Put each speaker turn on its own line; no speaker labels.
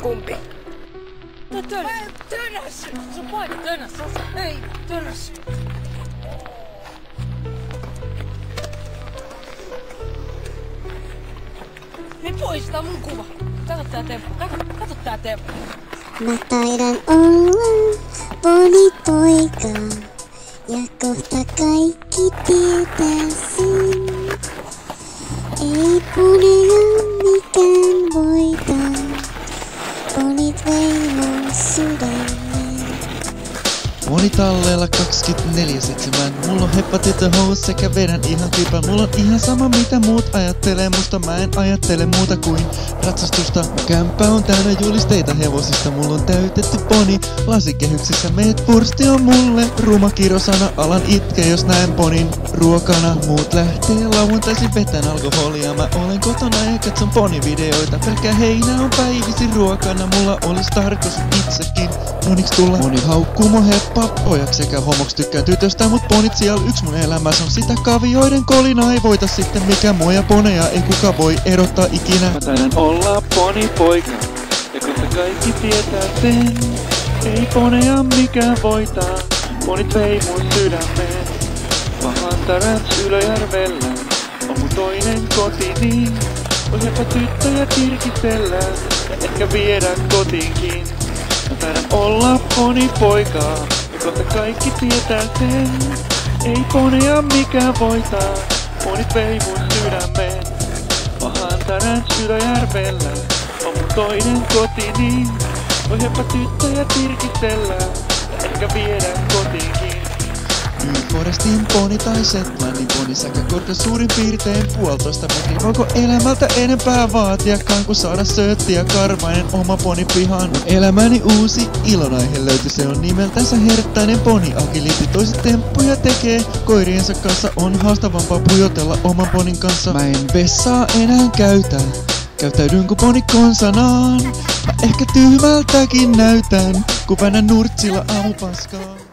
kumpi?
Tönäs! Se on paikka tönäs! Ei, tönäs! Hei pois, tää on mun kuva! Kato tää temppu, kato tää temppu!
Mä taidan olla ponipoika ja kohta kaikki tietäisin. Ei poneja mikään voita, ponit vei mun sydämen.
Ponitalleella 24/7. Mulla on hepatitihous sekä vedän ihan kipän. Mulla on ihan sama mitä muut ajattelee musta. Mä en ajattele muuta kuin ratsastusta. Kämppä on täynnä julisteita hevosista. Mulla on täytetty poni lasikehyksissä. Meet pursti on mulle ruma kirosana. Alan itke jos näen ponin ruokana. Muut lähtee lauantaisin vetän alkoholia. Mä olen kotona ja katson ponivideoita. Pelkkää heinää on päivisin ruokana. Mulla olis tarkoitus itsekin moniks tulla. Moni haukkuu mun heppa pojaksi sekä homoks tykkään tytöstä, mut ponit siellä yks mun elämässä on sitä kavioiden kolina. Ei voita sitten mikä mua ja poneja ei kuka voi erottaa ikinä. Mä taidan olla ponipoika ja kohta kaikki tietää sen. Ei poneja mikään voitaa, ponit vei mun sydämeen. Pahantarans Ylöjärvellä on mun toinen koti niin. Voisipa tyttöjä tirkitellä ja ehkä viedä kotiinkin. Mä taidan olla ponipoika ja kohta kaikki tietää sen. Ei poneja mikään voitaa, ponit vei mun sydämeen. Pahantarans Ylöjärvellä on mun toinen koti niin. Voisipa tyttöjä tirkitellä ja ehkä viedä kotiinkin. New Forestin poni tai Shetlandin poni sekä korkea suurin piirtein 1,5 metriä. Voiko elämältä enempää vaatiakaan kuin saada sööttiä karvainen oma poni pihaan? Elämäni uusi ilonaihe löytyi, se on nimeltänsä herttäinen poni. Agility toiset temppuja tekee koiriensa kanssa, on haastavampaa pujotella oman ponin kanssa. Mä en vessaa enää käyttäydyn kuin poni konsanaan. Mä ehkä tyhmältäkin näytän, kun väännän nurtsilla aamupaskaa.